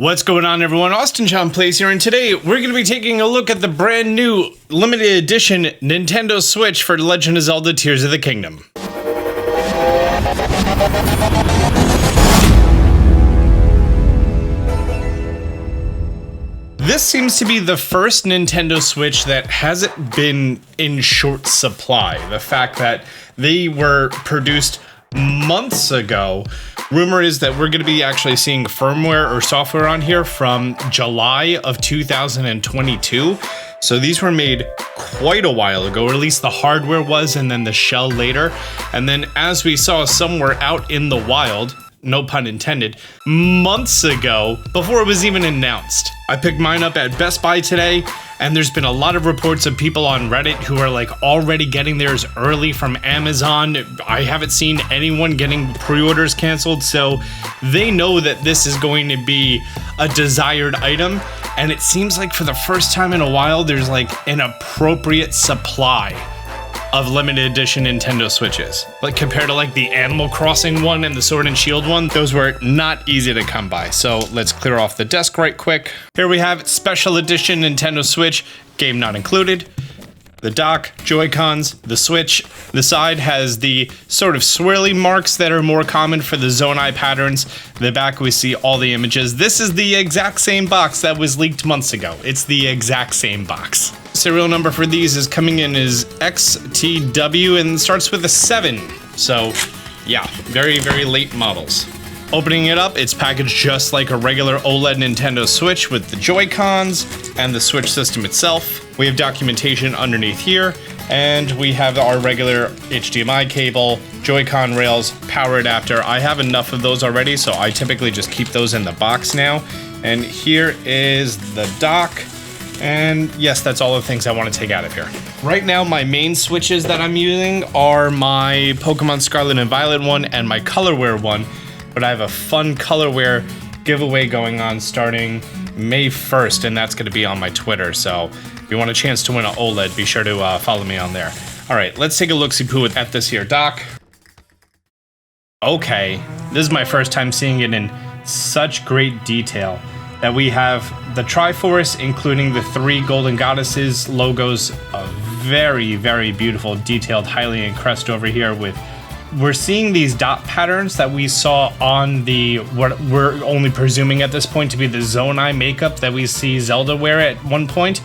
What's going on, everyone? Austin John Plays here, and today we're going to be taking a look at the brand new limited edition Nintendo Switch for Legend of Zelda Tears of the Kingdom. This seems to be the first Nintendo Switch that hasn't been in short supply. The fact that they were produced months ago. Rumor is that we're going to be actually seeing firmware or software on here from July of 2022. So these were made quite a while ago, or at least the hardware was, and then the shell later. And then as we saw somewhere out in the wild, no pun intended, months ago, before it was even announced. I picked mine up at Best Buy today, and there's been a lot of reports of people on Reddit who are like already getting theirs early from Amazon. I haven't seen anyone getting pre-orders canceled, so they know that this is going to be a desired item. And it seems like for the first time in a while, there's like an appropriate supply of limited edition Nintendo Switches. Like compared to like the Animal Crossing one and the Sword and Shield one, those were not easy to come by. So let's clear off the desk right quick. Here we have special edition Nintendo Switch, game not included. The dock, Joy-Cons, the Switch. The side has the sort of swirly marks that are more common for the Zonai patterns. The back we see all the images. This is the exact same box that was leaked months ago. It's the exact same box. Serial number for these is coming in as XTW and starts with a 7. So yeah, very, very late models. Opening it up, it's packaged just like a regular OLED Nintendo Switch with the Joy-Cons and the Switch system itself. We have documentation underneath here, and we have our regular HDMI cable, JoyCon Rails, power adapter. I have enough of those already, so I typically just keep those in the box now. And here is the dock. And yes, that's all the things I want to take out of here. Right now, my main switches that I'm using are my Pokemon Scarlet and Violet one and my Colorware one. But I have a fun Colorware giveaway going on starting May 1st, and that's going to be on my Twitter. So if you want a chance to win an OLED, be sure to follow me on there. All right, let's take a look-see-poo at this here dock. Okay, this is my first time seeing it in such great detail. That we have the Triforce, including the 3 Golden Goddesses logos, a very, very beautiful detailed Hylian crest over here with. We're seeing these dot patterns that we saw on the, what we're only presuming at this point to be the Zonai makeup that we see Zelda wear at one point,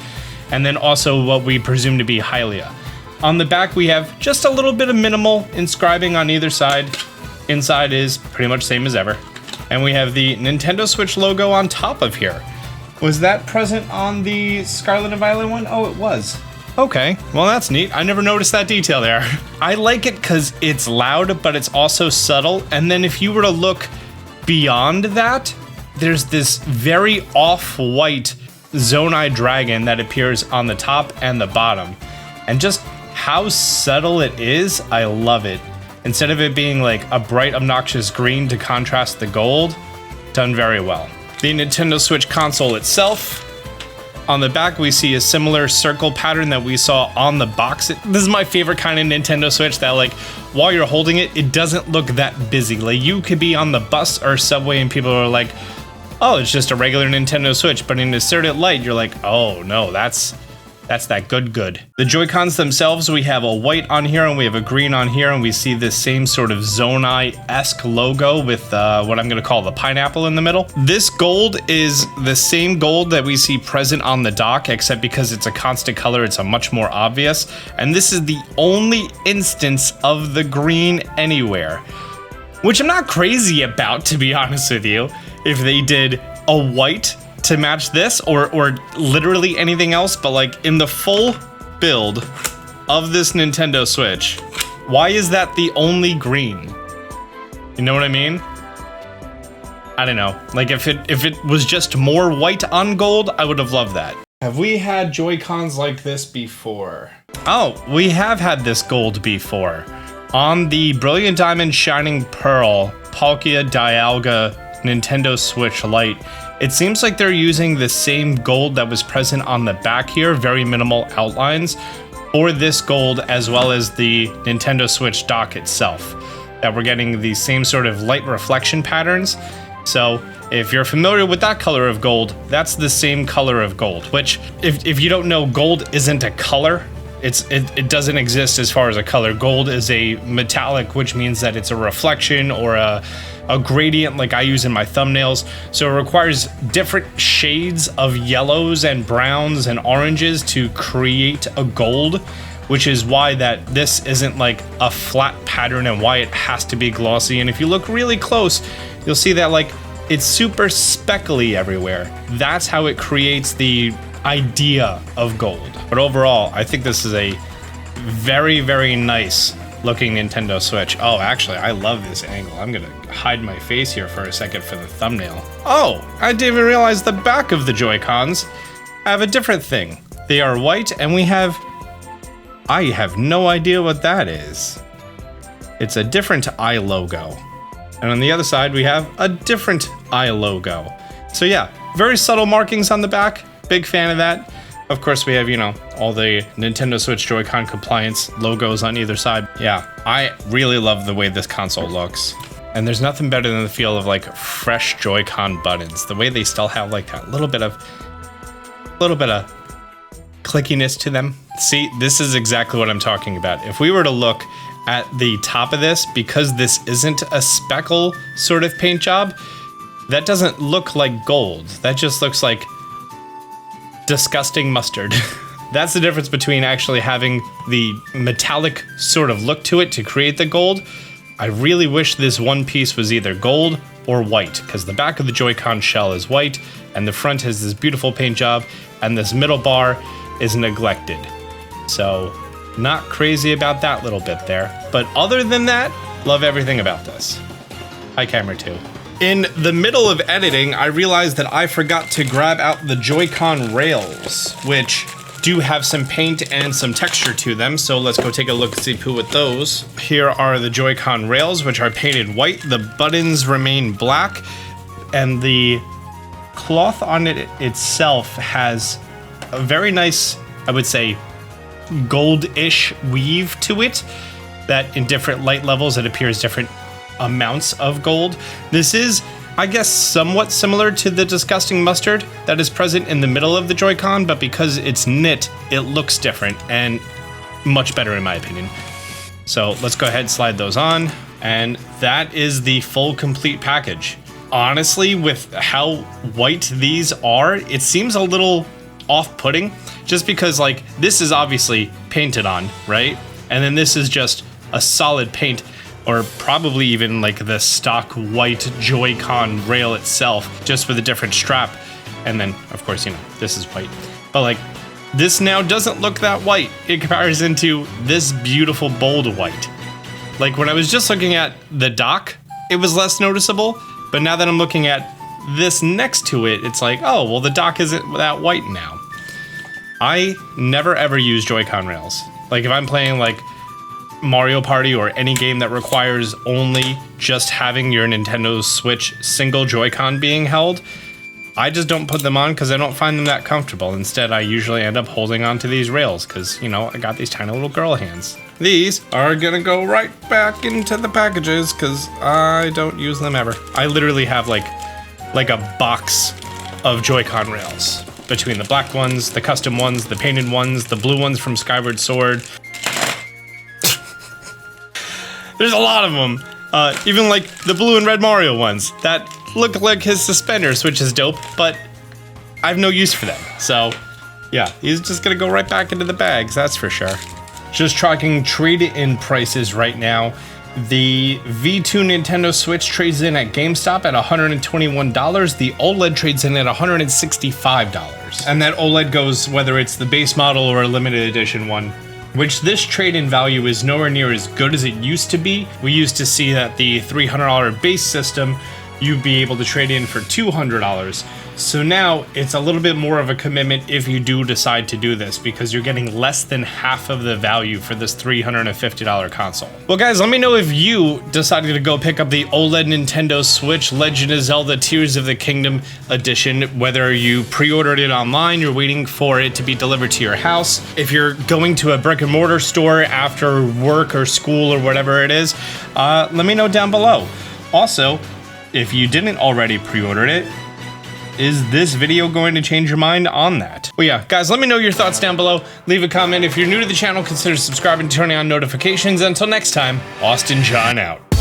and then also what we presume to be Hylia. On the back, we have just a little bit of minimal inscribing on either side. Inside is pretty much same as ever. And we have the Nintendo Switch logo on top of here. Was that present on the Scarlet and Violet one? Oh, it was. Okay, well that's neat. I never noticed that detail there. I like it because it's loud, but it's also subtle. And then if you were to look beyond that, there's this very off-white Zonai dragon that appears on the top and the bottom. And just how subtle it is, I love it. Instead of it being like a bright, obnoxious green to contrast the gold, done very well. The Nintendo Switch console itself. On the back, we see a similar circle pattern that we saw on the box. This is my favorite kind of Nintendo Switch that, like, while you're holding it, it doesn't look that busy. Like, you could be on the bus or subway and people are like, oh, it's just a regular Nintendo Switch. But in a certain light, you're like, oh, no, that's that good. The Joy-Cons themselves, we have a white on here and we have a green on here, and we see this same sort of Zonai-esque logo with what I'm going to call the pineapple in the middle. This gold is the same gold that we see present on the dock, except because it's a constant color, it's a much more obvious. And this is the only instance of the green anywhere, which I'm not crazy about, to be honest with you. If they did a white to match this or literally anything else, but like in the full build of this Nintendo Switch, why is that the only green? You know what I mean? I don't know. Like if it was just more white on gold, I would have loved that. Have we had Joy-Cons like this before? Oh, we have had this gold before. On the Brilliant Diamond Shining Pearl Palkia Dialga Nintendo Switch Lite, it seems like they're using the same gold that was present on the back here, very minimal outlines, for this gold as well as the Nintendo Switch dock itself. That we're getting the same sort of light reflection patterns So if you're familiar with that color of gold, that's the same color of gold, which if you don't know, gold isn't a color. It doesn't exist as far as a color. Gold is a metallic, which means that it's a reflection or a gradient like I use in my thumbnails. So it requires different shades of yellows and browns and oranges to create a gold, which is why that this isn't like a flat pattern and why it has to be glossy. And if you look really close, you'll see that like it's super speckly everywhere. That's how it creates the idea of gold. But overall, I think this is a very, very nice looking Nintendo Switch. Oh, actually, I love this angle. I'm gonna hide my face here for a second for the thumbnail. Oh, I didn't even realize the back of the Joy-Cons have a different thing. They are white and I have no idea what that is. It's a different eye logo. And on the other side, we have a different eye logo. So yeah, very subtle markings on the back. Big fan of that. Of course, we have, you know, all the Nintendo Switch Joy-Con compliance logos on either side. Yeah, I really love the way this console looks. And there's nothing better than the feel of like fresh Joy-Con buttons. The way they still have like that little bit of clickiness to them. See, this is exactly what I'm talking about. If we were to look at the top of this, because this isn't a speckle sort of paint job, that doesn't look like gold. That just looks like disgusting mustard. That's the difference between actually having the metallic sort of look to it to create the gold. I really wish this one piece was either gold or white, because the back of the Joy-Con shell is white and the front has this beautiful paint job and this middle bar is neglected. So not crazy about that little bit there. But other than that, love everything about this. Hi, camera 2. In the middle of editing, I realized that I forgot to grab out the JoyCon Rails, which do have some paint and some texture to them. So let's go take a look and see with those. Here are the JoyCon Rails, which are painted white. The buttons remain black, and the cloth on it itself has a very nice, I would say, gold-ish weave to it, that in different light levels it appears different amounts of gold. This is, I guess, somewhat similar to the disgusting mustard that is present in the middle of the Joy-Con, but because it's knit, it looks different and much better in my opinion. So let's go ahead and slide those on, and that is the full complete package. Honestly, with how white these are, it seems a little off-putting, just because like this is obviously painted on, right? And then this is just a solid paint, or probably even like the stock white Joy-Con rail itself, just with a different strap. And then of course, you know, this is white, but like this now doesn't look that white in comparison to this beautiful bold white. Like when I was just looking at the dock, it was less noticeable, but now that I'm looking at this next to it, it's like, oh, well, the dock isn't that white now. I never ever use Joy-Con rails. Like if I'm playing like Mario Party or any game that requires only just having your Nintendo Switch single Joy-Con being held, I just don't put them on because I don't find them that comfortable. Instead, I usually end up holding onto these rails because, you know, I got these tiny little girl hands. These are gonna go right back into the packages because I don't use them ever. I literally have like a box of Joy-Con rails between the black ones, the custom ones, the painted ones, the blue ones from Skyward Sword. There's a lot of them. Even like the blue and red Mario ones that look like his suspenders, which is dope, but I have no use for them. So yeah, he's just gonna go right back into the bags, that's for sure. Just tracking trade-in prices right now. The V2 Nintendo Switch trades in at GameStop at $121. The OLED trades in at $165. And that OLED goes whether it's the base model or a limited edition one, which this trade-in value is nowhere near as good as it used to be. We used to see that the $300 base system, you'd be able to trade in for $200. So now it's a little bit more of a commitment if you do decide to do this, because you're getting less than half of the value for this $350 console. Well guys, let me know if you decided to go pick up the OLED Nintendo Switch Legend of Zelda Tears of the Kingdom edition, whether you pre-ordered it online, you're waiting for it to be delivered to your house. If you're going to a brick and mortar store after work or school or whatever it is, let me know down below. Also, if you didn't already pre-order it, is this video going to change your mind on that? Well, yeah, guys, let me know your thoughts down below. Leave a comment. If you're new to the channel, consider subscribing and turning on notifications. Until next time, Austin John out.